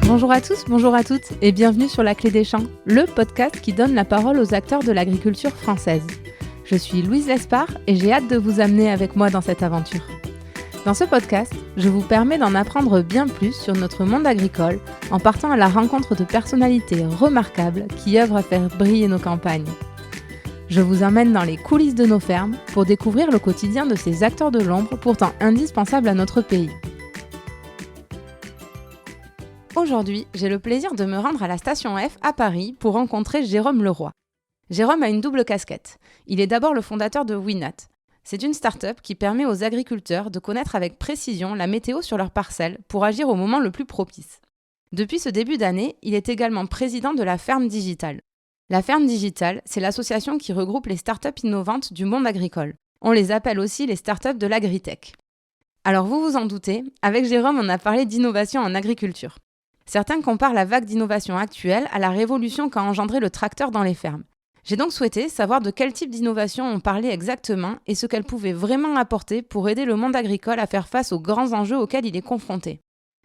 Bonjour à tous, bonjour à toutes et bienvenue sur La Clé des Champs, le podcast qui donne la parole aux acteurs de l'agriculture française. Je suis Louise Lespard et j'ai hâte de vous amener avec moi dans cette aventure. Dans ce podcast, je vous permets d'en apprendre bien plus sur notre monde agricole en partant à la rencontre de personnalités remarquables qui œuvrent à faire briller nos campagnes. Je vous emmène dans les coulisses de nos fermes pour découvrir le quotidien de ces acteurs de l'ombre pourtant indispensables à notre pays. Aujourd'hui, j'ai le plaisir de me rendre à la station F à Paris pour rencontrer Jérôme Leroy. Jérôme a une double casquette. Il est d'abord le fondateur de Winat. C'est une start-up qui permet aux agriculteurs de connaître avec précision la météo sur leurs parcelles pour agir au moment le plus propice. Depuis ce début d'année, il est également président de la Ferme Digitale. La Ferme Digitale, c'est l'association qui regroupe les start-up innovantes du monde agricole. On les appelle aussi les start-up de l'agritech. Alors vous vous en doutez, avec Jérôme, on a parlé d'innovation en agriculture. Certains comparent la vague d'innovation actuelle à la révolution qu'a engendré le tracteur dans les fermes. J'ai donc souhaité savoir de quel type d'innovation on parlait exactement et ce qu'elle pouvait vraiment apporter pour aider le monde agricole à faire face aux grands enjeux auxquels il est confronté.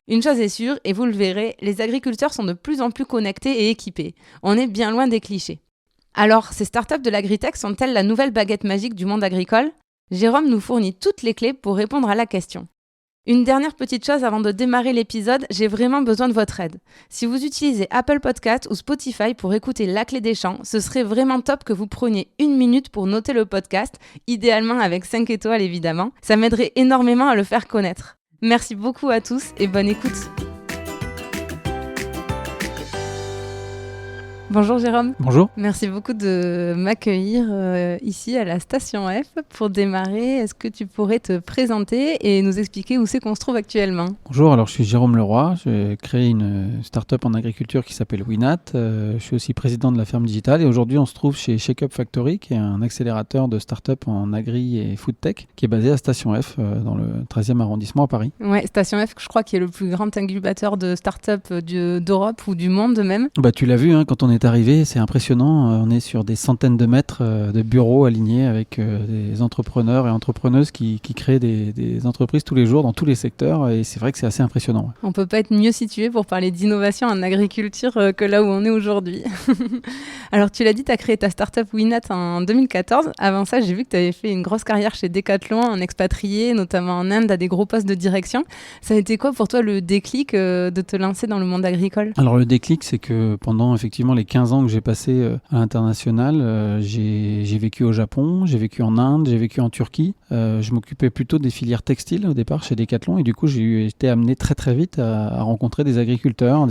Une chose est sûre, et vous le verrez, les agriculteurs sont de plus en plus connectés et équipés. On est bien loin des clichés. Alors, ces startups de l'agritech sont-elles la nouvelle baguette magique du monde agricole ? Jérôme nous fournit toutes les clés pour répondre à la question. Une dernière petite chose avant de démarrer l'épisode, j'ai vraiment besoin de votre aide. Si vous utilisez Apple Podcast ou Spotify pour écouter La Clé des Champs, ce serait vraiment top que vous preniez 1 minute pour noter le podcast, idéalement avec 5 étoiles évidemment. Ça m'aiderait énormément à le faire connaître. Merci beaucoup à tous et bonne écoute. Bonjour Jérôme. Bonjour. Merci beaucoup de m'accueillir ici à la station F. Pour démarrer, est-ce que tu pourrais te présenter et nous expliquer où c'est qu'on se trouve actuellement ? Bonjour, alors je suis Jérôme Leroy, j'ai créé une start-up en agriculture qui s'appelle Winat. Je suis aussi président de la Ferme Digitale et aujourd'hui on se trouve chez Shake Up Factory qui est un accélérateur de start-up en agri et food tech qui est basé à Station F dans le 13e arrondissement à Paris. Ouais, Station F, je crois, qui est le plus grand incubateur de start-up d'Europe ou du monde même. Tu l'as vu, quand on est arrivé, c'est impressionnant. On est sur des centaines de mètres de bureaux alignés avec des entrepreneurs et entrepreneuses qui créent des entreprises tous les jours dans tous les secteurs et c'est vrai que c'est assez impressionnant. Ouais. On peut pas être mieux situé pour parler d'innovation en agriculture que là où on est aujourd'hui. Alors tu l'as dit, tu as créé ta startup Winat en 2014. Avant ça, j'ai vu que tu avais fait une grosse carrière chez Decathlon en expatrié, notamment en Inde, à des gros postes de direction. Ça a été quoi pour toi le déclic de te lancer dans le monde agricole ? Alors le déclic, c'est que pendant effectivement les 15 ans que j'ai passé à l'international, j'ai vécu au Japon, j'ai vécu en Inde, j'ai vécu en Turquie. Je m'occupais plutôt des filières textiles au départ chez Decathlon et du coup j'ai été amené très très vite à rencontrer des agriculteurs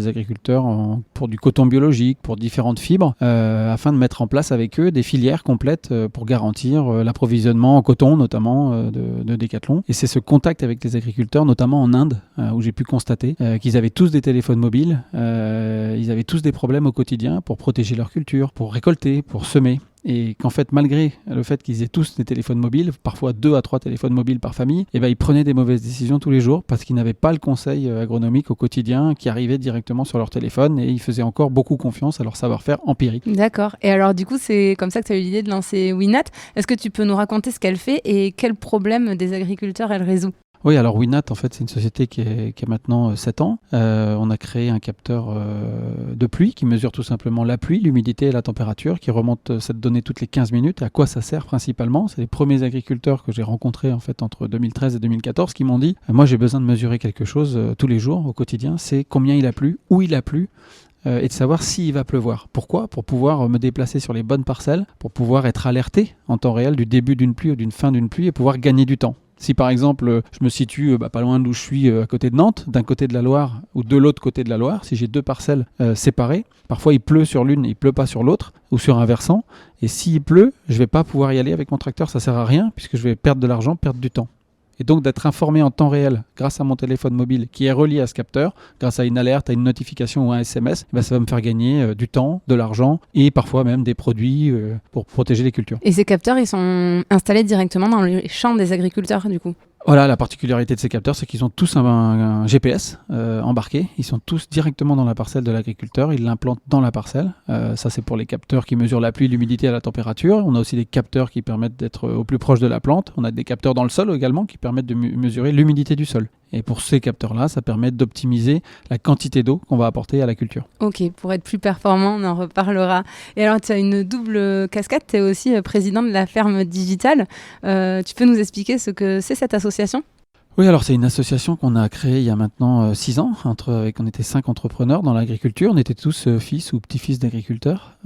pour du coton biologique, pour différentes fibres, afin de mettre en place avec eux des filières complètes pour garantir l'approvisionnement en coton notamment de Decathlon. Et c'est ce contact avec les agriculteurs, notamment en Inde, où j'ai pu constater qu'ils avaient tous des téléphones mobiles, ils avaient tous des problèmes au quotidien pour protéger leur culture, pour récolter, pour semer. Et qu'en fait, malgré le fait qu'ils aient tous des téléphones mobiles, parfois 2 à 3 téléphones mobiles par famille, ils prenaient des mauvaises décisions tous les jours parce qu'ils n'avaient pas le conseil agronomique au quotidien qui arrivait directement sur leur téléphone et ils faisaient encore beaucoup confiance à leur savoir-faire empirique. D'accord. Et alors du coup, c'est comme ça que tu as eu l'idée de lancer Winat. Est-ce que tu peux nous raconter ce qu'elle fait et quels problèmes des agriculteurs elle résout ? Oui, alors Winat, en fait, c'est une société qui a maintenant 7 ans. On a créé un capteur de pluie qui mesure tout simplement la pluie, l'humidité et la température, qui remonte cette donnée toutes les 15 minutes. Et à quoi ça sert principalement ? C'est les premiers agriculteurs que j'ai rencontrés en fait entre 2013 et 2014 qui m'ont dit « Moi, j'ai besoin de mesurer quelque chose tous les jours, au quotidien. C'est combien il a plu, où il a plu. » Et de savoir s'il va pleuvoir. Pourquoi ? Pour pouvoir me déplacer sur les bonnes parcelles, pour pouvoir être alerté en temps réel du début d'une pluie ou d'une fin d'une pluie et pouvoir gagner du temps. Si par exemple je me situe pas loin d'où je suis à côté de Nantes, d'un côté de la Loire ou de l'autre côté de la Loire, si j'ai 2 parcelles séparées, parfois il pleut sur l'une et il pleut pas sur l'autre ou sur un versant, et s'il pleut, je vais pas pouvoir y aller avec mon tracteur, ça sert à rien puisque je vais perdre de l'argent, perdre du temps. Et donc d'être informé en temps réel grâce à mon téléphone mobile qui est relié à ce capteur, grâce à une alerte, à une notification ou à un SMS, ça va me faire gagner du temps, de l'argent et parfois même des produits pour protéger les cultures. Et ces capteurs, ils sont installés directement dans les champs des agriculteurs du coup ? Voilà, la particularité de ces capteurs, c'est qu'ils ont tous un GPS embarqué. Ils sont tous directement dans la parcelle de l'agriculteur. Ils l'implantent dans la parcelle. Ça, c'est pour les capteurs qui mesurent la pluie, l'humidité et la température. On a aussi des capteurs qui permettent d'être au plus proche de la plante. On a des capteurs dans le sol également qui permettent de mesurer l'humidité du sol. Et pour ces capteurs-là, ça permet d'optimiser la quantité d'eau qu'on va apporter à la culture. Ok, pour être plus performant, on en reparlera. Et alors, tu as une double casquette, tu es aussi président de la ferme digitale. Tu peux nous expliquer ce que c'est cette association ? Oui, alors c'est une association qu'on a créée il y a maintenant 6 ans. On était 5 entrepreneurs dans l'agriculture. On était tous fils ou petits-fils d'agriculteurs.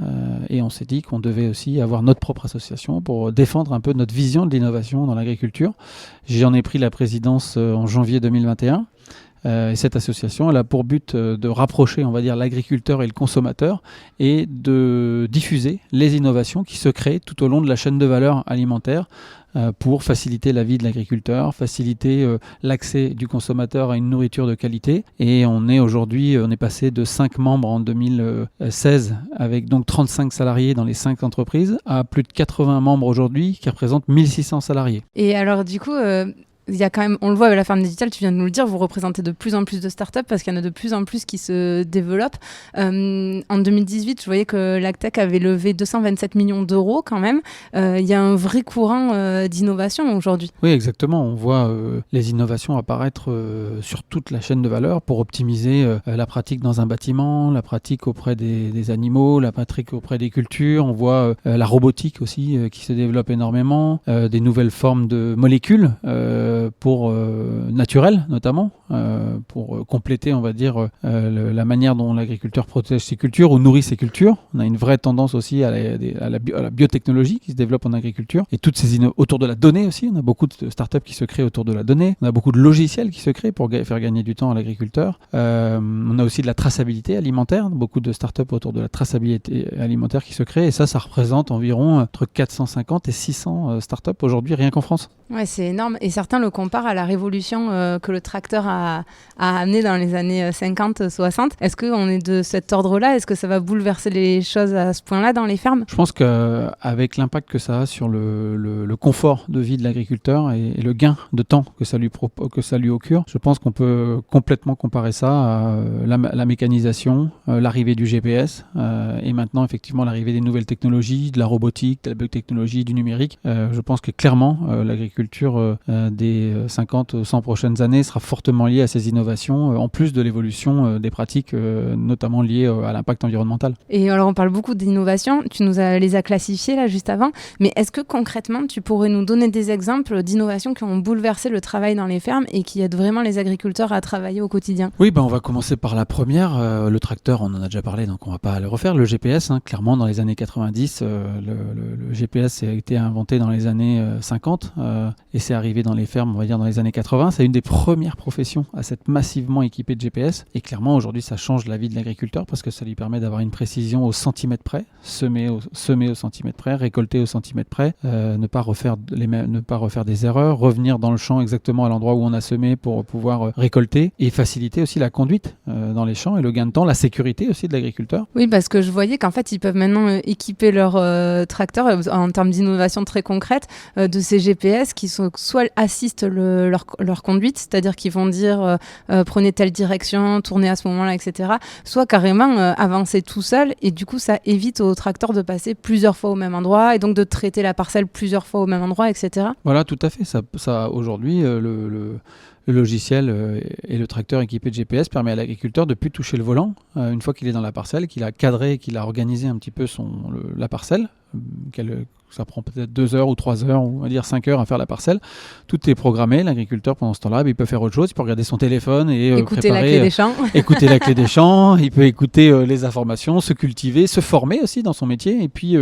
Et on s'est dit qu'on devait aussi avoir notre propre association pour défendre un peu notre vision de l'innovation dans l'agriculture. J'en ai pris la présidence en janvier 2021. Et cette association, elle a pour but de rapprocher, on va dire, l'agriculteur et le consommateur et de diffuser les innovations qui se créent tout au long de la chaîne de valeur alimentaire pour faciliter la vie de l'agriculteur, faciliter l'accès du consommateur à une nourriture de qualité. Et on est passé de 5 membres en 2016 avec donc 35 salariés dans les 5 entreprises à plus de 80 membres aujourd'hui qui représentent 1600 salariés. Et alors du coup, il y a quand même, on le voit avec la ferme digitale, tu viens de nous le dire, vous représentez de plus en plus de startups parce qu'il y en a de plus en plus qui se développent. En 2018, je voyais que l'AgTech avait levé 227 millions d'euros quand même. Il y a un vrai courant d'innovation aujourd'hui. Oui, exactement. On voit les innovations apparaître sur toute la chaîne de valeur pour optimiser la pratique dans un bâtiment, la pratique auprès des animaux, la pratique auprès des cultures. On voit la robotique aussi qui se développe énormément, des nouvelles formes de molécules pour naturel notamment, pour compléter, on va dire, la manière dont l'agriculteur protège ses cultures ou nourrit ses cultures. On a une vraie tendance aussi à la biotechnologie qui se développe en agriculture et toutes ces autour de la donnée aussi. On a beaucoup de startups qui se créent autour de la donnée. On a beaucoup de logiciels qui se créent pour faire gagner du temps à l'agriculteur. On a aussi de la traçabilité alimentaire, beaucoup de startups autour de la traçabilité alimentaire qui se créent et ça représente environ entre 450 et 600 startups aujourd'hui rien qu'en France. Ouais, c'est énorme et certains le comparent à la révolution que le tracteur a amené dans les années 50-60. Est-ce qu'on est de cet ordre-là ? Est-ce que ça va bouleverser les choses à ce point-là dans les fermes ? Je pense qu'avec l'impact que ça a sur le confort de vie de l'agriculteur et le gain de temps que ça lui procure, je pense qu'on peut complètement comparer ça à la mécanisation, l'arrivée du GPS et maintenant effectivement l'arrivée des nouvelles technologies, de la robotique, de la biotechnologie, du numérique. Je pense que clairement l'agriculture des 50 ou 100 prochaines années sera fortement liée à ces innovations, en plus de l'évolution des pratiques, notamment liées à l'impact environnemental. Et alors on parle beaucoup d'innovation, tu les as classifiées là juste avant, mais est-ce que concrètement tu pourrais nous donner des exemples d'innovations qui ont bouleversé le travail dans les fermes et qui aident vraiment les agriculteurs à travailler au quotidien ? Oui, on va commencer par la première, le tracteur, on en a déjà parlé donc on va pas le refaire, le GPS, clairement dans les années 90, le GPS a été inventé dans les années 50 et c'est arrivé dans les fermes, on va dire dans les années 80. C'est une des premières professions à s'être massivement équipée de GPS. Et clairement, aujourd'hui, ça change la vie de l'agriculteur parce que ça lui permet d'avoir une précision au centimètre près, semer au centimètre près, récolter au centimètre près, ne pas refaire des erreurs, revenir dans le champ exactement à l'endroit où on a semé pour pouvoir récolter et faciliter aussi la conduite dans les champs et le gain de temps, la sécurité aussi de l'agriculteur. Oui, parce que je voyais qu'en fait, ils peuvent maintenant équiper leurs tracteurs en termes d'innovation très concrète de ces GPS qui sont soit assistent leur conduite, c'est-à-dire qu'ils vont dire prenez telle direction, tournez à ce moment-là, etc. Soit carrément avancer tout seul et du coup ça évite au tracteur de passer plusieurs fois au même endroit et donc de traiter la parcelle plusieurs fois au même endroit, etc. Voilà, tout à fait. Ça aujourd'hui, le logiciel et le tracteur équipé de GPS permet à l'agriculteur de ne plus toucher le volant une fois qu'il est dans la parcelle, qu'il a cadré, qu'il a organisé un petit peu la parcelle. Ça prend peut-être 2 heures ou 3 heures, ou on va dire 5 heures à faire la parcelle. Tout est programmé. L'agriculteur, pendant ce temps-là, il peut faire autre chose. Il peut regarder son téléphone et écouter la clé des champs. Écouter la clé des champs. Il peut écouter les informations, se cultiver, se former aussi dans son métier et puis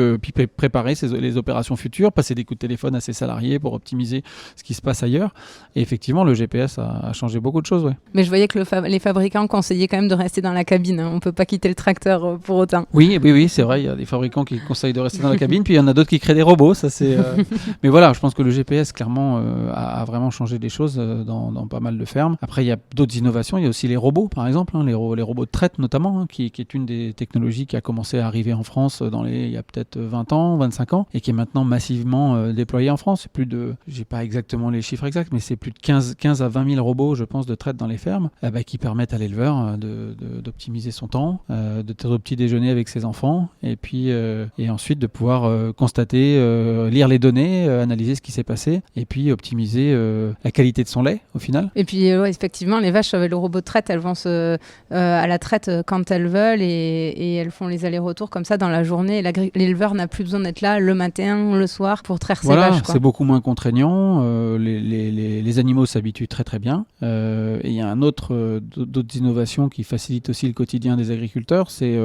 préparer les opérations futures, passer des coups de téléphone à ses salariés pour optimiser ce qui se passe ailleurs. Et effectivement, le GPS a changé beaucoup de choses. Ouais. Mais je voyais que les fabricants conseillaient quand même de rester dans la cabine. On ne peut pas quitter le tracteur pour autant. Oui, c'est vrai. Il y a des fabricants qui conseillent de rester dans la cabine, puis il y en a d'autres qui créent des robots, ça c'est. Mais voilà, je pense que le GPS clairement a vraiment changé des choses dans pas mal de fermes. Après, il y a d'autres innovations. Il y a aussi les robots, par exemple, les robots de traite notamment, qui est une des technologies qui a commencé à arriver en France il y a peut-être 20 ans, 25 ans, et qui est maintenant massivement déployée en France. C'est j'ai pas exactement les chiffres exacts, mais c'est plus de 15 à 20 000 robots, je pense, de traite dans les fermes, qui permettent à l'éleveur d'optimiser son temps, de faire au petit déjeuner avec ses enfants, et puis et ensuite de pouvoir constater lire les données, analyser ce qui s'est passé et puis optimiser la qualité de son lait au final. Et puis effectivement, les vaches avec le robot de traite, elles vont à la traite quand elles veulent et elles font les allers-retours comme ça dans la journée. L'éleveur n'a plus besoin d'être là le matin, le soir pour traire ses vaches. C'est beaucoup moins contraignant. Les animaux s'habituent très très bien. Et il y a d'autres innovations qui facilitent aussi le quotidien des agriculteurs, c'est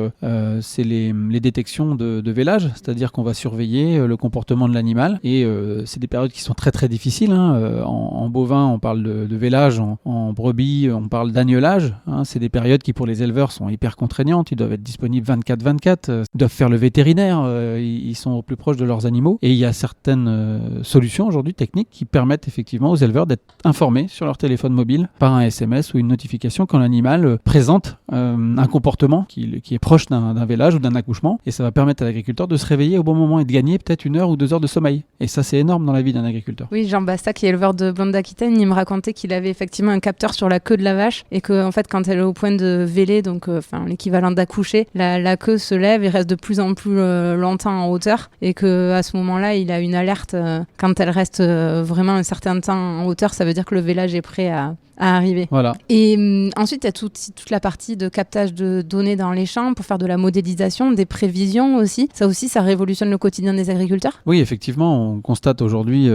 les détections de vélage, c'est-à-dire qu'on va surveiller le comportement de l'animal et c'est des périodes qui sont très très difficiles. En bovin, on parle de vélage, en brebis, on parle d'agnelage. C'est des périodes qui pour les éleveurs sont hyper contraignantes, ils doivent être disponibles 24/24, ils doivent faire le vétérinaire, ils sont au plus proche de leurs animaux et il y a certaines solutions aujourd'hui techniques qui permettent effectivement aux éleveurs d'être informés sur leur téléphone mobile par un SMS ou une notification quand l'animal présente un comportement qui est proche d'un vélage ou d'un accouchement et ça va permettre à l'agriculteur de se réveiller au bon moment et de gagner peut-être 1 heure ou 2 heures de sommeil. Et ça, c'est énorme dans la vie d'un agriculteur. Oui, Jean Basta, qui est éleveur de blonde d'Aquitaine, il me racontait qu'il avait effectivement un capteur sur la queue de la vache et que en fait, quand elle est au point de véler, donc l'équivalent d'accoucher, la queue se lève et reste de plus en plus longtemps en hauteur et que à ce moment-là, il a une alerte quand elle reste vraiment un certain temps en hauteur, ça veut dire que le vélage est prêt à arriver. Voilà. Et ensuite, il y a toute la partie de captage de données dans les champs pour faire de la modélisation, des prévisions aussi. Ça aussi, ça révolutionne le quotidien des agriculteurs. Oui, effectivement, on constate aujourd'hui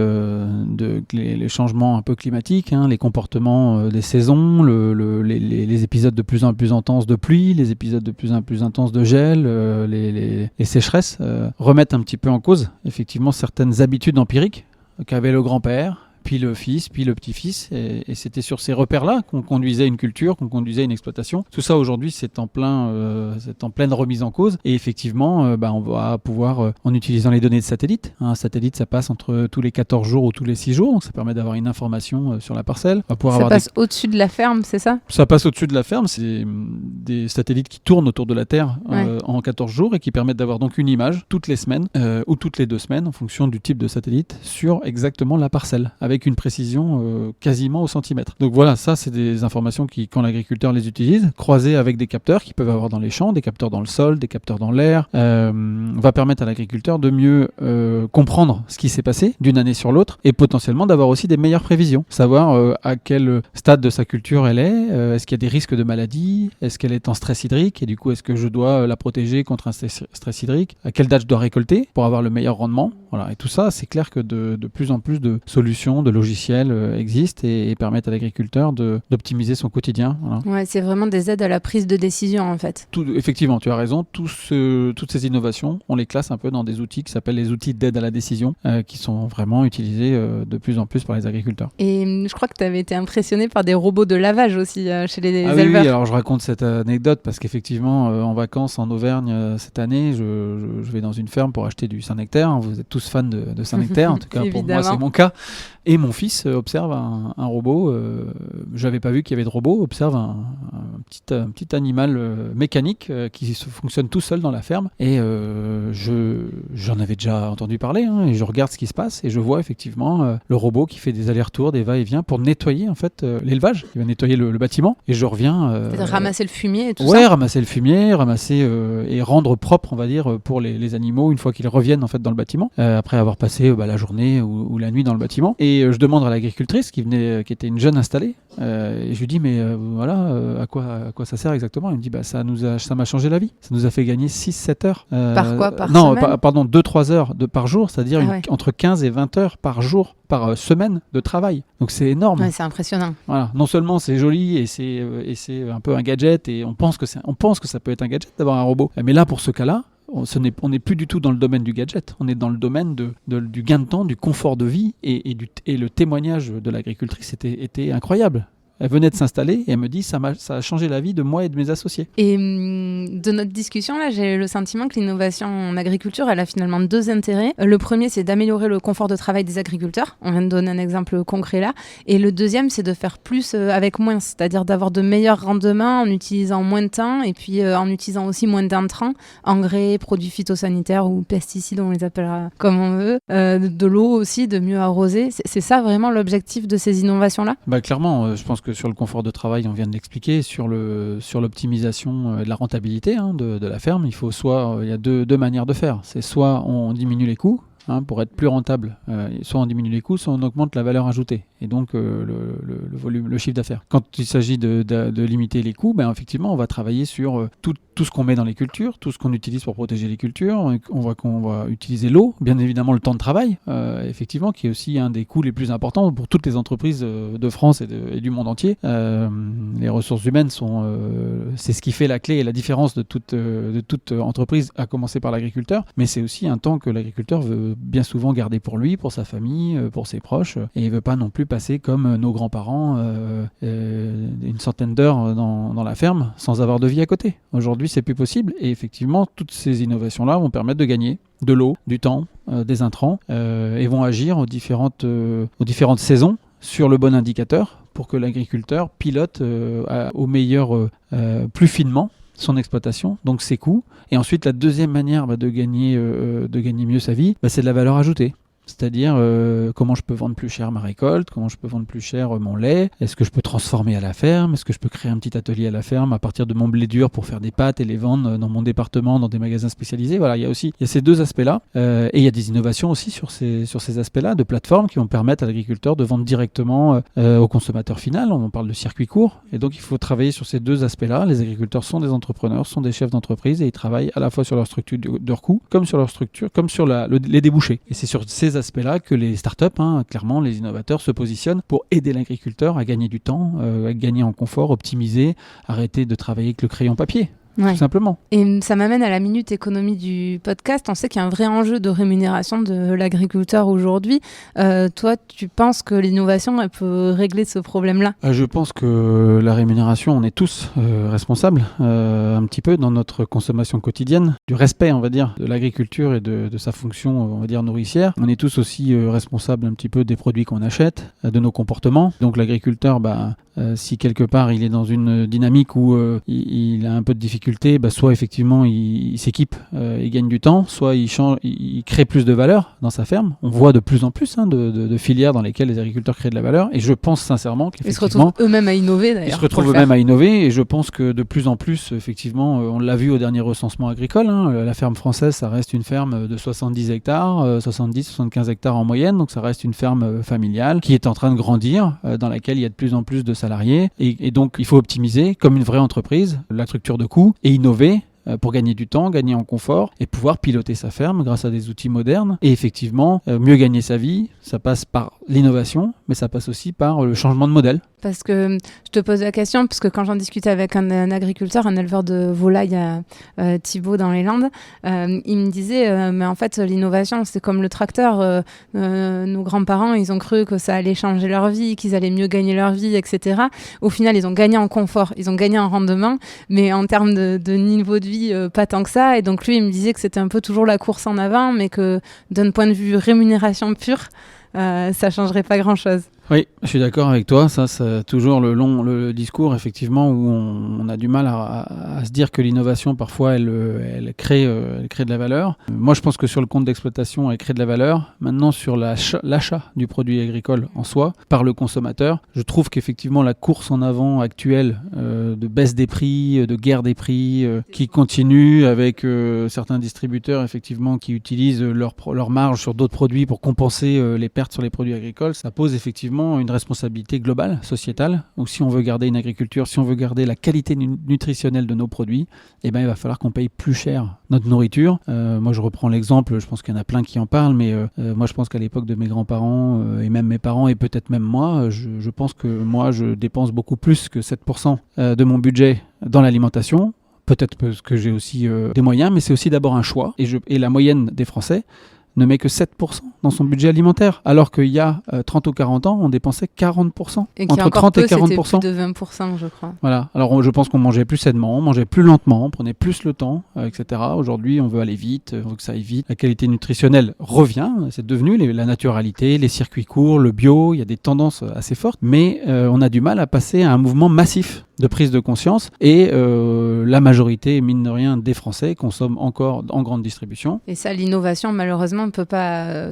les changements un peu climatiques, les comportements des saisons, les épisodes de plus en plus intenses de pluie, les épisodes de plus en plus intenses de gel, les sécheresses remettent un petit peu en cause effectivement certaines habitudes empiriques qu'avait le grand-père, puis le fils, puis le petit-fils, et c'était sur ces repères-là qu'on conduisait une culture, qu'on conduisait une exploitation. Tout ça aujourd'hui, c'est en pleine remise en cause, et effectivement, on va pouvoir, en utilisant les données de satellite, un satellite, ça passe entre tous les 14 jours ou tous les 6 jours, donc ça permet d'avoir une information sur la parcelle. Ça passe au-dessus de la ferme, c'est ça ? Ça passe au-dessus de la ferme, c'est des satellites qui tournent autour de la Terre en 14 jours et qui permettent d'avoir donc une image toutes les semaines ou toutes les 2 semaines, en fonction du type de satellite, sur exactement la parcelle, avec une précision quasiment au centimètre. Donc voilà, ça c'est des informations qui, quand l'agriculteur les utilise, croisées avec des capteurs qu'ils peuvent avoir dans les champs, des capteurs dans le sol, des capteurs dans l'air, va permettre à l'agriculteur de mieux comprendre ce qui s'est passé d'une année sur l'autre et potentiellement d'avoir aussi des meilleures prévisions. Savoir à quel stade de sa culture elle est, est-ce qu'il y a des risques de maladie, est-ce qu'elle est en stress hydrique et du coup est-ce que je dois la protéger contre un stress hydrique, à quelle date je dois récolter pour avoir le meilleur rendement. Voilà. Et tout ça, c'est clair que de plus en plus de solutions, de logiciels existent et permettent à l'agriculteur d'optimiser son quotidien. Voilà. Ouais, c'est vraiment des aides à la prise de décision en fait. Effectivement, tu as raison. Toutes ces innovations, on les classe un peu dans des outils qui s'appellent les outils d'aide à la décision, qui sont vraiment utilisés de plus en plus par les agriculteurs. Et je crois que tu avais été impressionné par des robots de lavage aussi chez les éleveurs. Oui, alors je raconte cette anecdote parce qu'effectivement, en vacances en Auvergne cette année, je vais dans une ferme pour acheter du Saint-Nectaire. Vous êtes tous fans de Saint-Nectaire, en tout cas pour moi c'est mon cas. Et mon fils observe un robot, j'avais pas vu qu'il y avait de robot, observe un petit animal mécanique qui fonctionne tout seul dans la ferme. Et j'en avais déjà entendu parler, et je regarde ce qui se passe et je vois effectivement le robot qui fait des allers-retours, des va-et-vient pour nettoyer en fait l'élevage. Il va nettoyer le bâtiment et je reviens... ramasser le fumier et tout ça. Ouais, ramasser le fumier, et rendre propre, on va dire, pour les animaux une fois qu'ils reviennent en fait dans le bâtiment, après avoir passé la journée ou la nuit dans le bâtiment. Et je demande à l'agricultrice qui était une jeune installée, et je lui dis à quoi ça sert exactement. Elle me dit ça m'a changé la vie. Ça nous a fait gagner 6-7 heures. Par quoi ? Par non, semaine ? pardon, 2-3 heures par jour, c'est-à-dire entre 15 et 20 heures par jour, par semaine de travail. Donc c'est énorme. Ouais, c'est impressionnant. Voilà. Non seulement c'est joli et c'est un peu un gadget et on pense que ça peut être un gadget d'avoir un robot. Mais là, pour ce cas-là, on n'est plus du tout dans le domaine du gadget, on est dans le domaine du gain de temps, du confort de vie et le témoignage de l'agricultrice était incroyable. Elle venait de s'installer et elle me dit ça a changé la vie de moi et de mes associés. Et de notre discussion là, j'ai le sentiment que l'innovation en agriculture, elle a finalement 2 intérêts. Le premier, c'est d'améliorer le confort de travail des agriculteurs. On vient de donner un exemple concret là. Et le deuxième, c'est de faire plus avec moins, c'est-à-dire d'avoir de meilleurs rendements en utilisant moins de temps et puis en utilisant aussi moins d'intrants, engrais, produits phytosanitaires ou pesticides, on les appellera comme on veut, de l'eau aussi, de mieux arroser. C'est ça vraiment l'objectif de ces innovations-là ? Clairement, je pense que sur le confort de travail, on vient de l'expliquer, sur l'optimisation de la rentabilité de la ferme, il y a deux manières de faire. C'est soit on diminue les coûts, pour être plus rentable. Soit on diminue les coûts, soit on augmente la valeur ajoutée et donc le volume, le chiffre d'affaires. Quand il s'agit de limiter les coûts, effectivement, on va travailler sur tout ce qu'on met dans les cultures, tout ce qu'on utilise pour protéger les cultures. On va utiliser l'eau, bien évidemment le temps de travail, effectivement, qui est aussi un des coûts les plus importants pour toutes les entreprises de France et du monde entier. Les ressources humaines c'est ce qui fait la clé et la différence de toute entreprise, à commencer par l'agriculteur, mais c'est aussi un temps que l'agriculteur veut bien souvent garder pour lui, pour sa famille, pour ses proches, et il veut pas non plus passer comme nos grands-parents une centaine d'heures dans la ferme sans avoir de vie à côté. Aujourd'hui, c'est plus possible, et effectivement, toutes ces innovations-là vont permettre de gagner de l'eau, du temps, des intrants, et vont agir aux différentes saisons sur le bon indicateur pour que l'agriculteur pilote au meilleur, plus finement son exploitation, donc ses coûts. Et ensuite, la deuxième manière de gagner mieux sa vie, c'est de la valeur ajoutée. C'est-à-dire comment je peux vendre plus cher ma récolte, comment je peux vendre plus cher mon lait, est-ce que je peux transformer à la ferme, est-ce que je peux créer un petit atelier à la ferme à partir de mon blé dur pour faire des pâtes et les vendre dans mon département, dans des magasins spécialisés. Voilà, il y a ces deux aspects-là, et il y a des innovations aussi sur ces aspects-là, de plateformes qui vont permettre à l'agriculteur de vendre directement au consommateur final. On parle de circuit court, et donc il faut travailler sur ces deux aspects-là. Les agriculteurs sont des entrepreneurs, sont des chefs d'entreprise, et ils travaillent à la fois sur leur structure de coûts, comme sur leur structure, comme sur les débouchés. Et c'est sur ces aspects-là que les startups, clairement, les innovateurs se positionnent pour aider l'agriculteur à gagner du temps, à gagner en confort, optimiser, arrêter de travailler avec le crayon papier. Tout simplement. Et ça m'amène à la minute économie du podcast. On sait qu'il y a un vrai enjeu de rémunération de l'agriculteur aujourd'hui. Toi, tu penses que l'innovation, elle peut régler ce problème-là ? Je pense que la rémunération, on est tous responsables un petit peu dans notre consommation quotidienne, du respect, on va dire, de l'agriculture et de sa fonction, on va dire, nourricière. On est tous aussi responsables un petit peu des produits qu'on achète, de nos comportements. Donc l'agriculteur, si quelque part il est dans une dynamique où il a un peu de difficulté, soit effectivement il s'équipe, il gagne du temps, soit il crée plus de valeur dans sa ferme. On voit de plus en plus de filières dans lesquelles les agriculteurs créent de la valeur, et je pense sincèrement qu'effectivement... Ils se retrouvent eux-mêmes à innover d'ailleurs. Ils se retrouvent eux-mêmes à innover, et je pense que de plus en plus, effectivement, on l'a vu au dernier recensement agricole, la ferme française, ça reste une ferme de 70 hectares, 70-75 hectares en moyenne, donc ça reste une ferme familiale qui est en train de grandir, dans laquelle il y a de plus en plus de salariés, et donc il faut optimiser comme une vraie entreprise la structure de coûts et innover pour gagner du temps, gagner en confort et pouvoir piloter sa ferme grâce à des outils modernes. Et effectivement, mieux gagner sa vie, ça passe par l'innovation, mais ça passe aussi par le changement de modèle. Parce que je te pose la question, parce que quand j'en discutais avec un agriculteur, un éleveur de volailles à Thibaut dans les Landes, il me disait, mais en fait l'innovation c'est comme le tracteur, nos grands-parents ils ont cru que ça allait changer leur vie, qu'ils allaient mieux gagner leur vie, etc. Au final ils ont gagné en confort, ils ont gagné en rendement, mais en termes de niveau de vie, pas tant que ça. Et donc lui il me disait que c'était un peu toujours la course en avant, mais que d'un point de vue rémunération pure, ça changerait pas grand-chose. Oui, je suis d'accord avec toi. Ça, c'est toujours le discours, effectivement, où on a du mal à se dire que l'innovation, parfois, elle crée de la valeur. Moi, je pense que sur le compte d'exploitation, elle crée de la valeur. Maintenant, sur l'achat du produit agricole en soi, par le consommateur, je trouve qu'effectivement, la course en avant actuelle de baisse des prix, de guerre des prix, qui continue avec certains distributeurs, effectivement, qui utilisent leur marge sur d'autres produits pour compenser les pertes sur les produits agricoles, ça pose effectivement une responsabilité globale, sociétale, où si on veut garder une agriculture, si on veut garder la qualité nutritionnelle de nos produits, il va falloir qu'on paye plus cher notre nourriture. Moi, je reprends l'exemple, je pense qu'il y en a plein qui en parlent, mais moi, je pense qu'à l'époque de mes grands-parents, et même mes parents, et peut-être même moi, je pense que moi, je dépense beaucoup plus que 7% de mon budget dans l'alimentation. Peut-être parce que j'ai aussi des moyens, mais c'est aussi d'abord un choix. Et la moyenne des Français ne met que 7% dans son budget alimentaire, alors qu'il y a 30 ou 40 ans, on dépensait 40%. Et entre 30 et 40%. C'était plus de 20%, je crois. Voilà. Alors, je pense qu'on mangeait plus sainement, on mangeait plus lentement, on prenait plus le temps, etc. Aujourd'hui, on veut aller vite, on veut que ça aille vite. La qualité nutritionnelle revient, c'est devenu la naturalité, les circuits courts, le bio, il y a des tendances assez fortes, mais on a du mal à passer à un mouvement massif de prise de conscience. Et la majorité, mine de rien, des Français consomment encore en grande distribution. Et ça, l'innovation, malheureusement, ne peut pas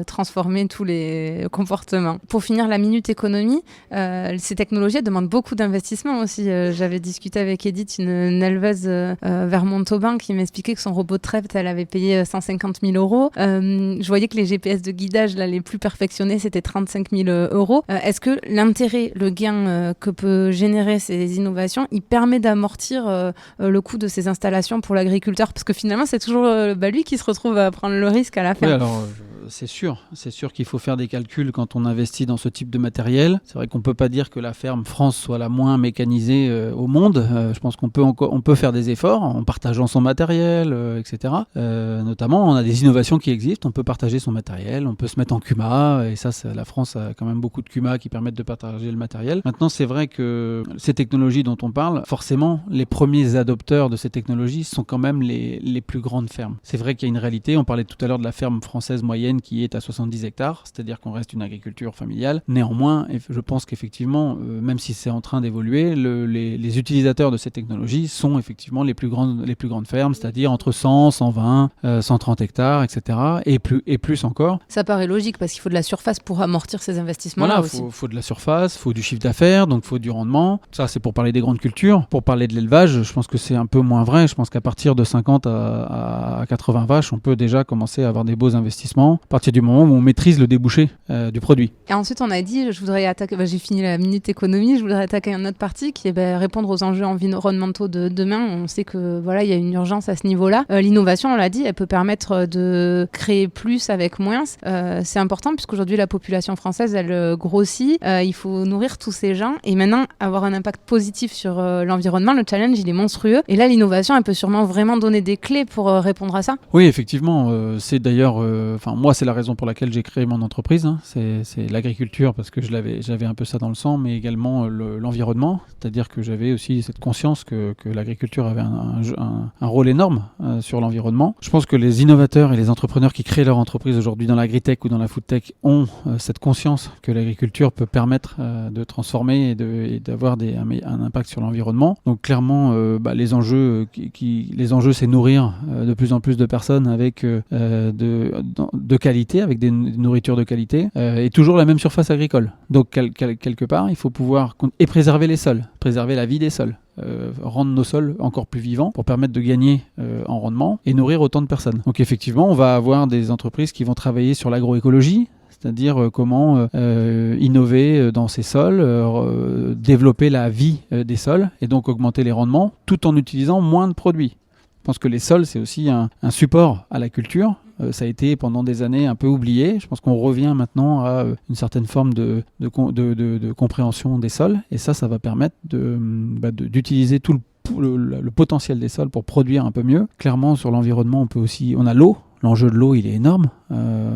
transformer tous les comportements. Pour finir, la minute économie, ces technologies demandent beaucoup d'investissement aussi. J'avais discuté avec Edith, une éleveuse vers Montauban, qui m'expliquait que son robot de traite, elle avait payé 150 000 euros. Je voyais que les GPS de guidage, là, les plus perfectionnés, c'était 35 000 euros. Est-ce que l'intérêt, le gain que peut générer ces innovations, il permet d'amortir le coût de ces installations pour l'agriculteur? Parce que finalement, c'est toujours lui qui se retrouve à prendre le risque à la fin. Oui, alors c'est sûr qu'il faut faire des calculs quand on investit dans ce type de matériel. C'est vrai qu'on ne peut pas dire que la ferme France soit la moins mécanisée au monde. Je pense qu'on peut faire des efforts en partageant son matériel, etc. Notamment, on a des innovations qui existent. On peut partager son matériel, on peut se mettre en CUMA. Et ça, la France a quand même beaucoup de CUMA qui permettent de partager le matériel. Maintenant, c'est vrai que ces technologies dont on parle, forcément, les premiers adopteurs de ces technologies sont quand même les plus grandes fermes. C'est vrai qu'il y a une réalité. On parlait tout à l'heure de la ferme française moyenne qui est à 70 hectares, c'est-à-dire qu'on reste une agriculture familiale. Néanmoins, je pense qu'effectivement, même si c'est en train d'évoluer, les utilisateurs de ces technologies sont effectivement les plus grandes fermes, c'est-à-dire entre 100, 120, 130 hectares, etc. Et plus encore. Ça paraît logique parce qu'il faut de la surface pour amortir ces investissements-là aussi. Faut de la surface, faut du chiffre d'affaires, donc faut du rendement. Ça, c'est pour parler des grandes cultures. Pour parler de l'élevage, je pense que c'est un peu moins vrai. Je pense qu'à partir de 50 à 80 vaches, on peut déjà commencer à avoir des beaux investissements. À partir du moment où on maîtrise le débouché du produit. Et ensuite, on a dit, je voudrais attaquer, j'ai fini la minute économie, je voudrais attaquer une autre partie qui est répondre aux enjeux environnementaux de demain. On sait que il y a une urgence à ce niveau-là. L'innovation, on l'a dit, elle peut permettre de créer plus avec moins. C'est important puisqu'aujourd'hui, la population française, elle grossit. Il faut nourrir tous ces gens et maintenant avoir un impact positif sur l'environnement. Le challenge, il est monstrueux. Et là, l'innovation, elle peut sûrement vraiment donner des clés pour répondre à ça. Oui, effectivement. C'est d'ailleurs, moi, c'est la raison pour laquelle j'ai créé mon entreprise. C'est l'agriculture parce que j'avais un peu ça dans le sang, mais également l'environnement. C'est-à-dire que j'avais aussi cette conscience que l'agriculture avait un rôle énorme sur l'environnement. Je pense que les innovateurs et les entrepreneurs qui créent leur entreprise aujourd'hui dans l'agritech ou dans la foodtech ont cette conscience que l'agriculture peut permettre de transformer et d'avoir un impact sur l'environnement. Donc clairement, les enjeux, c'est nourrir de plus en plus de personnes avec de qualité, avec des nourritures de qualité, et toujours la même surface agricole. Donc quelque part, il faut pouvoir préserver les sols, préserver la vie des sols. Rendre nos sols encore plus vivants pour permettre de gagner en rendement et nourrir autant de personnes. Donc effectivement, on va avoir des entreprises qui vont travailler sur l'agroécologie, c'est-à-dire comment innover dans ces sols, développer la vie des sols et donc augmenter les rendements tout en utilisant moins de produits. Je pense que les sols, c'est aussi un support à la culture. Ça a été pendant des années un peu oublié. Je pense qu'on revient maintenant à une certaine forme de compréhension des sols. Et ça va permettre d'utiliser tout le potentiel des sols pour produire un peu mieux. Clairement, sur l'environnement, on a l'eau. L'enjeu de l'eau, il est énorme.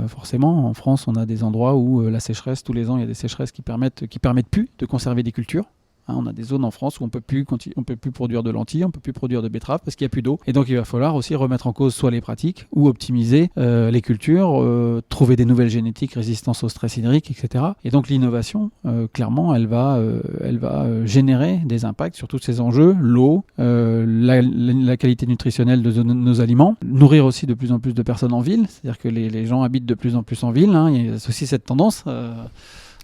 Forcément, en France, on a des endroits où la sécheresse, tous les ans, il y a des sécheresses qui permettent plus de conserver des cultures. On a des zones en France où on peut plus produire de lentilles, on peut plus produire de betteraves parce qu'il n'y a plus d'eau. Et donc il va falloir aussi remettre en cause soit les pratiques ou optimiser les cultures, trouver des nouvelles génétiques, résistance au stress hydrique, etc. Et donc l'innovation, clairement, elle va générer des impacts sur tous ces enjeux, l'eau, la qualité nutritionnelle de nos aliments, nourrir aussi de plus en plus de personnes en ville, c'est-à-dire que les gens habitent de plus en plus en ville. Il y a aussi cette tendance.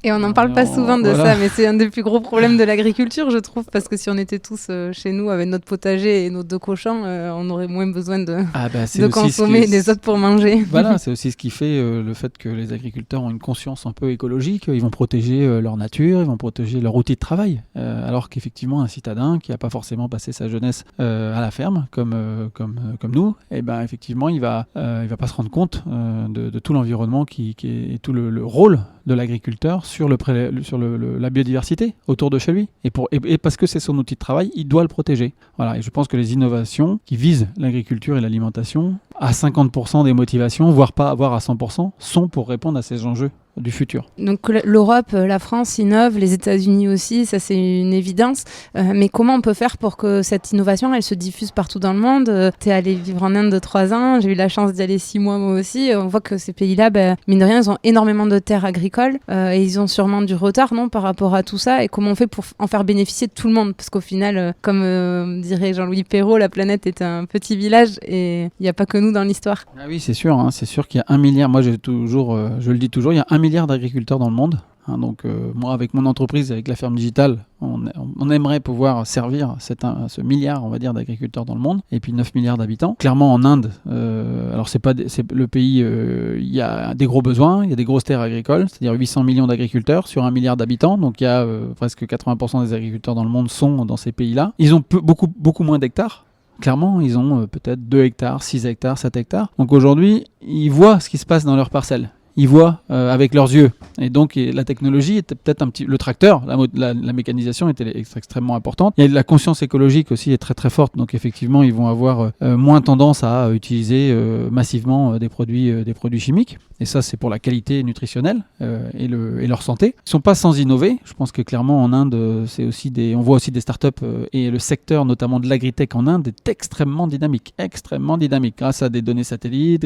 Et on n'en parle pas souvent de ça, mais c'est un des plus gros problèmes de l'agriculture, je trouve, parce que si on était tous chez nous avec notre potager et nos 2 cochons, on aurait moins besoin de consommer des autres pour manger. Voilà, c'est aussi ce qui fait le fait que les agriculteurs ont une conscience un peu écologique. Ils vont protéger leur nature, ils vont protéger leur outil de travail, alors qu'effectivement, un citadin qui n'a pas forcément passé sa jeunesse à la ferme, comme nous, effectivement, il va pas se rendre compte de tout l'environnement et tout le rôle de l'agriculteur sur la biodiversité autour de chez lui. Et parce que c'est son outil de travail, il doit le protéger. Voilà. Et je pense que les innovations qui visent l'agriculture et l'alimentation, à 50% des motivations, voire pas à 100%, sont pour répondre à ces enjeux du futur. Donc l'Europe, la France innove, les États-Unis aussi, ça c'est une évidence. Mais comment on peut faire pour que cette innovation, elle se diffuse partout dans le monde? Tu es allé vivre en Inde 3 ans, j'ai eu la chance d'y aller 6 mois moi aussi. On voit que ces pays-là, mine de rien, ils ont énormément de terres agricoles et ils ont sûrement du retard, non, par rapport à tout ça. Et comment on fait pour en faire bénéficier tout le monde? Parce qu'au final, comme dirait Jean-Louis Perrault, la planète est un petit village et il n'y a pas que nous dans l'histoire. Ah oui, c'est sûr, c'est sûr qu'il y a 1 milliard, moi je le dis toujours, il y a 1 milliard d'agriculteurs dans le monde. Donc moi, avec mon entreprise, avec la ferme digitale, on aimerait pouvoir servir ce milliard, on va dire, d'agriculteurs dans le monde, et puis 9 milliards d'habitants. Clairement, en Inde, alors c'est le pays, il y a des gros besoins, il y a des grosses terres agricoles, c'est-à-dire 800 millions d'agriculteurs sur 1 milliard d'habitants, donc il y a presque 80% des agriculteurs dans le monde sont dans ces pays-là. Ils ont beaucoup moins d'hectares. Clairement, ils ont peut-être 2 hectares, 6 hectares, 7 hectares. Donc aujourd'hui, ils voient ce qui se passe dans leurs parcelles. Ils voient avec leurs yeux. Et donc la technologie était peut-être le tracteur, la mécanisation était extrêmement importante. Il y a la conscience écologique aussi est très très forte. Donc effectivement, ils vont avoir moins tendance à utiliser massivement des produits chimiques. Et ça, c'est pour la qualité nutritionnelle et leur santé. Ils ne sont pas sans innover. Je pense que clairement, en Inde, on voit aussi des startups et le secteur, notamment de l'agritech en Inde, est extrêmement dynamique, grâce à des données satellites,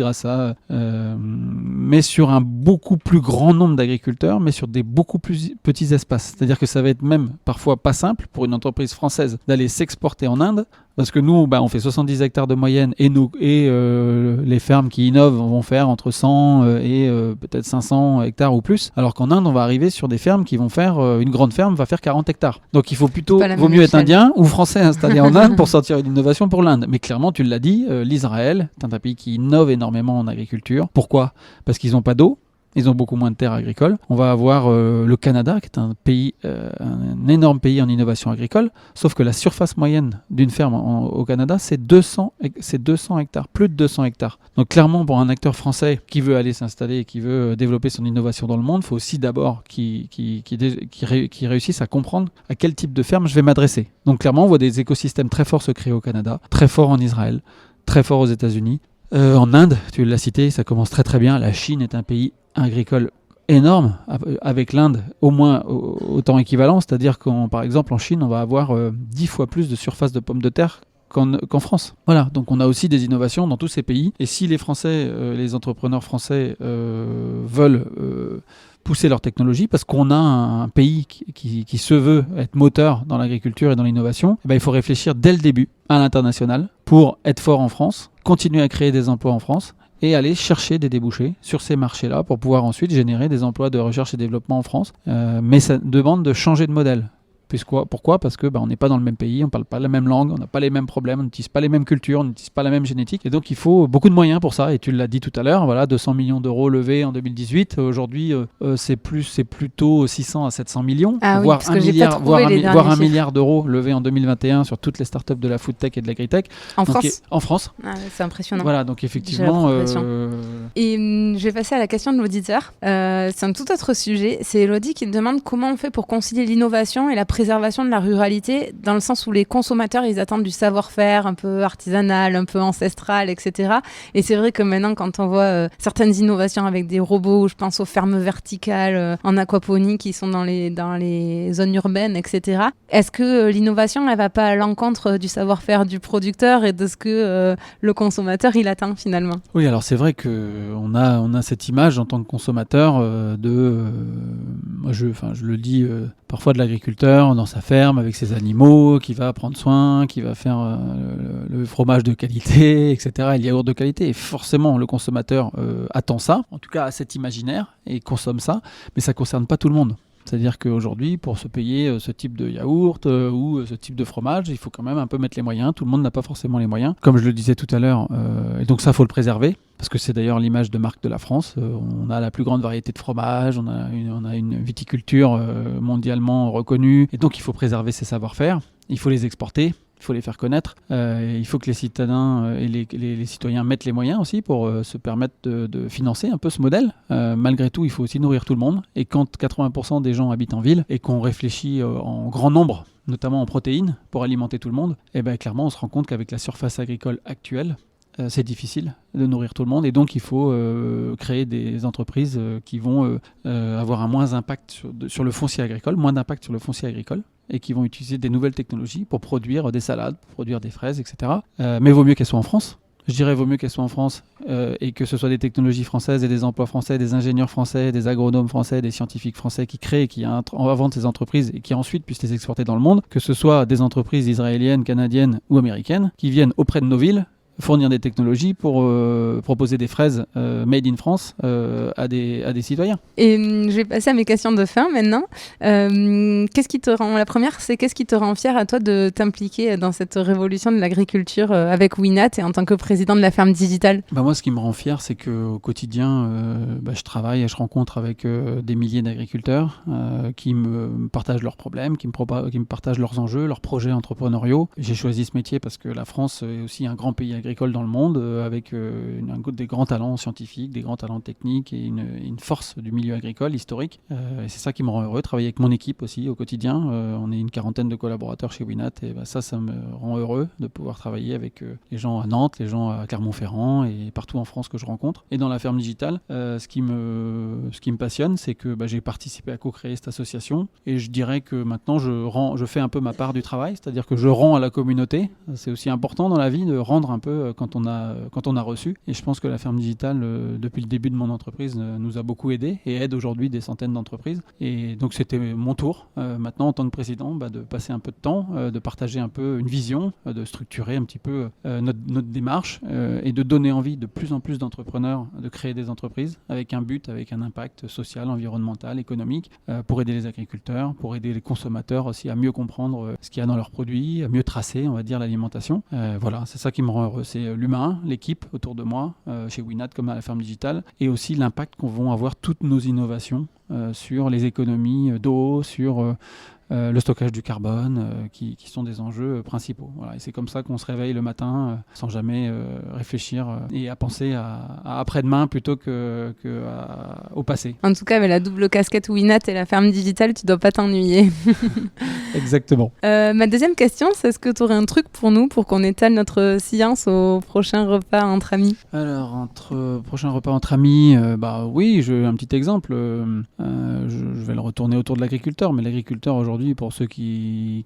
mais sur un beaucoup plus grand nombre d'agriculteurs, mais sur des beaucoup plus petits espaces. C'est-à-dire que ça va être même parfois pas simple pour une entreprise française d'aller s'exporter en Inde, parce que nous, on fait 70 hectares de moyenne et les fermes qui innovent vont faire entre 100 et peut-être 500 hectares ou plus, alors qu'en Inde, on va arriver sur des fermes qui vont faire, une grande ferme va faire 40 hectares. Donc il vaut mieux être indien ou français installé en Inde pour sortir une innovation pour l'Inde. Mais clairement, tu l'as dit, l'Israël, c'est un pays qui innove énormément en agriculture. Pourquoi ? Parce qu'ils n'ont pas d'eau. Ils ont beaucoup moins de terres agricoles. On va avoir le Canada, qui est un énorme pays en innovation agricole, sauf que la surface moyenne d'une ferme au Canada, c'est 200 hectares, plus de 200 hectares. Donc clairement, pour un acteur français qui veut aller s'installer et qui veut développer son innovation dans le monde, il faut aussi d'abord qu'il réussisse à comprendre à quel type de ferme je vais m'adresser. Donc clairement, on voit des écosystèmes très forts se créer au Canada, très forts en Israël, très forts aux États-Unis. En Inde, tu l'as cité, ça commence très très bien. La Chine est un pays agricole énorme, avec l'Inde au moins autant équivalent, c'est-à-dire par exemple en Chine, on va avoir 10 fois plus de surface de pommes de terre qu'en France. Voilà, donc on a aussi des innovations dans tous ces pays. Et si les Français, les entrepreneurs français veulent pousser leur technologie, parce qu'on a un pays qui se veut être moteur dans l'agriculture et dans l'innovation, il faut réfléchir dès le début à l'international pour être fort en France, continuer à créer des emplois en France et aller chercher des débouchés sur ces marchés-là pour pouvoir ensuite générer des emplois de recherche et développement en France. Mais ça demande de changer de modèle. Pourquoi ? Parce que on n'est pas dans le même pays, on ne parle pas la même langue, on n'a pas les mêmes problèmes, on n'utilise pas les mêmes cultures, on n'utilise pas la même génétique. Et donc il faut beaucoup de moyens pour ça. Et tu l'as dit tout à l'heure, voilà, 200 millions d'euros levés en 2018. Aujourd'hui, c'est plutôt 600 à 700 millions, voire 1 milliard d'euros levés en 2021 sur toutes les startups de la foodtech et de l'agritech. En France. Ah, c'est impressionnant. Voilà, donc effectivement. Et je vais passer à la question de l'auditeur. C'est un tout autre sujet. C'est Elodie qui me demande comment on fait pour concilier l'innovation et la préservation de la ruralité, dans le sens où les consommateurs, ils attendent du savoir-faire un peu artisanal, un peu ancestral, etc. Et c'est vrai que maintenant, quand on voit certaines innovations avec des robots, je pense aux fermes verticales en aquaponie qui sont dans les zones urbaines, etc. Est-ce que l'innovation, elle va pas à l'encontre du savoir-faire du producteur et de ce que le consommateur, il attend finalement ? Oui, alors c'est vrai qu'on a cette image en tant que consommateur moi je le dis parfois de l'agriculteur dans sa ferme avec ses animaux, qui va prendre soin, qui va faire le fromage de qualité, etc., et le yaourt de qualité. Et forcément, le consommateur attend ça, en tout cas a cet imaginaire et consomme ça, mais ça ne concerne pas tout le monde. C'est-à-dire qu'aujourd'hui, pour se payer ce type de yaourt ou ce type de fromage, il faut quand même un peu mettre les moyens. Tout le monde n'a pas forcément les moyens, comme je le disais tout à l'heure. Et donc ça, il faut le préserver, parce que c'est d'ailleurs l'image de marque de la France. On a la plus grande variété de fromages, on a une viticulture mondialement reconnue. Et donc il faut préserver ces savoir-faire, il faut les exporter. Il faut les faire connaître. Il faut que les citadins et les citoyens mettent les moyens aussi pour se permettre de financer un peu ce modèle. Malgré tout, il faut aussi nourrir tout le monde. Et quand 80% des gens habitent en ville et qu'on réfléchit en grand nombre, notamment en protéines, pour alimenter tout le monde, clairement, on se rend compte qu'avec la surface agricole actuelle, c'est difficile de nourrir tout le monde et donc il faut créer des entreprises qui vont avoir un moins d'impact sur le foncier agricole, et qui vont utiliser des nouvelles technologies pour produire des salades, pour produire des fraises, etc. Mais vaut mieux qu'elles soient en France. Je dirais vaut mieux qu'elles soient en France et que ce soit des technologies françaises et des emplois français, des ingénieurs français, des agronomes français, des scientifiques français qui créent, qui inventent ces entreprises et qui ensuite puissent les exporter dans le monde, que ce soit des entreprises israéliennes, canadiennes ou américaines qui viennent auprès de nos villes fournir des technologies pour proposer des fraises made in France à des citoyens. Et je vais passer à mes questions de fin maintenant. La première, c'est qu'est-ce qui te rend fier à toi de t'impliquer dans cette révolution de l'agriculture avec Winat et en tant que président de la ferme digitale ? Moi, ce qui me rend fier, c'est qu'au quotidien, je travaille et je rencontre avec des milliers d'agriculteurs qui me partagent leurs problèmes, qui me partagent leurs enjeux, leurs projets entrepreneuriaux. J'ai choisi ce métier parce que la France est aussi un grand pays agricole dans le monde, avec des grands talents scientifiques, des grands talents techniques et une force du milieu agricole historique. Et c'est ça qui me rend heureux. Travailler avec mon équipe aussi au quotidien. On est une quarantaine de collaborateurs chez Winat et ça me rend heureux de pouvoir travailler avec les gens à Nantes, les gens à Clermont-Ferrand et partout en France que je rencontre. Et dans la ferme digitale, ce qui me passionne, c'est que j'ai participé à co-créer cette association et je dirais que maintenant je fais un peu ma part du travail, c'est-à-dire que je rends à la communauté. C'est aussi important dans la vie de rendre un peu quand on a reçu. Et je pense que la ferme digitale, depuis le début de mon entreprise, nous a beaucoup aidé et aide aujourd'hui des centaines d'entreprises. Et donc c'était mon tour maintenant en tant que président de passer un peu de temps, de partager un peu une vision, de structurer un petit peu notre démarche et de donner envie de plus en plus d'entrepreneurs de créer des entreprises avec un but, avec un impact social, environnemental, économique, pour aider les agriculteurs, pour aider les consommateurs aussi à mieux comprendre ce qu'il y a dans leurs produits, à mieux tracer, on va dire, l'alimentation. Voilà, c'est ça qui me rend heureux. C'est l'humain, l'équipe autour de moi, chez Winat comme à la ferme digitale, et aussi l'impact qu'ont vont avoir toutes nos innovations sur les économies d'eau, sur le stockage du carbone, qui sont des enjeux principaux. Voilà. Et c'est comme ça qu'on se réveille le matin sans jamais réfléchir et à penser à après-demain plutôt au passé. En tout cas, avec la double casquette Winat et la ferme digitale, tu ne dois pas t'ennuyer. Exactement. Ma deuxième question, c'est est-ce que tu aurais un truc pour nous pour qu'on étale notre science au prochain repas entre amis ? Alors, prochain repas entre amis, oui, j'ai un petit exemple. Je vais le retourner autour de l'agriculteur, mais l'agriculteur aujourd'hui, pour ceux qui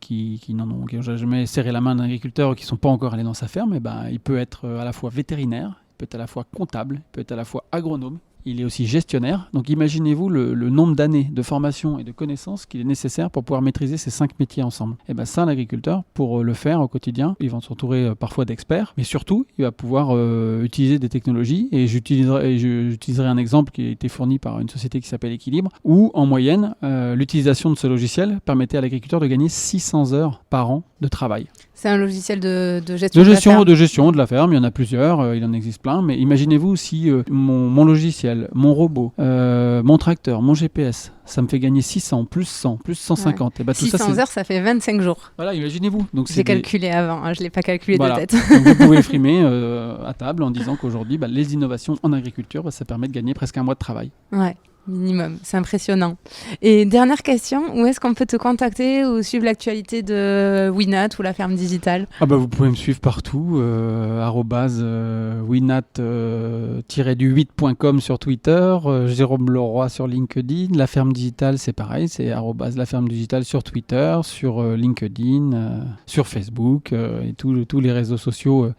n'ont jamais serré la main d'un agriculteur ou qui ne sont pas encore allés dans sa ferme, il peut être à la fois vétérinaire, il peut être à la fois comptable, il peut être à la fois agronome. Il est aussi gestionnaire. Donc imaginez-vous le nombre d'années de formation et de connaissances qu'il est nécessaire pour pouvoir maîtriser ces 5 métiers ensemble. Et ça, l'agriculteur, pour le faire au quotidien, il va s'entourer parfois d'experts, mais surtout, il va pouvoir utiliser des technologies. Et j'utiliserai un exemple qui a été fourni par une société qui s'appelle Équilibre, où en moyenne, l'utilisation de ce logiciel permettait à l'agriculteur de gagner 600 heures par an de travail. C'est un logiciel de gestion de gestion de la ferme. Il y en a plusieurs, il en existe plein. Mais imaginez-vous si mon logiciel, mon robot, mon tracteur, mon GPS, ça me fait gagner 600, plus 100, plus 150. Ouais. Tout 600 heures, ça fait 25 jours. Voilà, imaginez-vous. Donc, j'ai calculé avant, je ne l'ai pas calculé de tête. Donc, vous pouvez frimer à table en disant qu'aujourd'hui, les innovations en agriculture, ça permet de gagner presque un mois de travail. Ouais. Minimum, c'est impressionnant. Et dernière question, où est-ce qu'on peut te contacter ou suivre l'actualité de Winat ou la ferme digitale ? Vous pouvez me suivre partout, @winat-8.com sur Twitter, Jérôme Leroy sur LinkedIn, la ferme digitale c'est pareil, c'est @la ferme digitale sur Twitter, sur LinkedIn, sur Facebook et tous les réseaux sociaux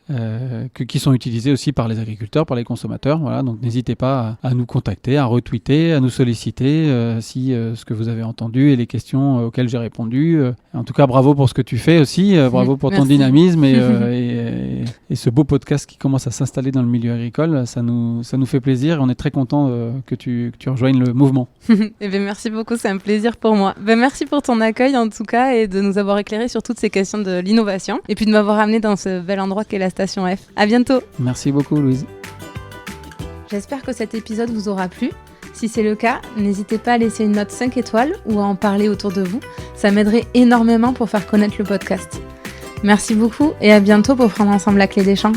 qui sont utilisés aussi par les agriculteurs, par les consommateurs. Voilà, donc n'hésitez pas à nous contacter, à retweeter, à nous solliciter si ce que vous avez entendu et les questions auxquelles j'ai répondu. En tout cas, bravo pour ce que tu fais aussi, bravo pour ton dynamisme et ce beau podcast qui commence à s'installer dans le milieu agricole. Ça nous fait plaisir et on est très content que tu rejoignes le mouvement. Merci beaucoup, c'est un plaisir pour moi. Merci pour ton accueil en tout cas et de nous avoir éclairé sur toutes ces questions de l'innovation et puis de m'avoir amené dans ce bel endroit qu'est la Station F. À bientôt. Merci beaucoup, Louise. J'espère que cet épisode vous aura plu. Si c'est le cas, n'hésitez pas à laisser une note 5 étoiles ou à en parler autour de vous. Ça m'aiderait énormément pour faire connaître le podcast. Merci beaucoup et à bientôt pour prendre ensemble la clé des champs.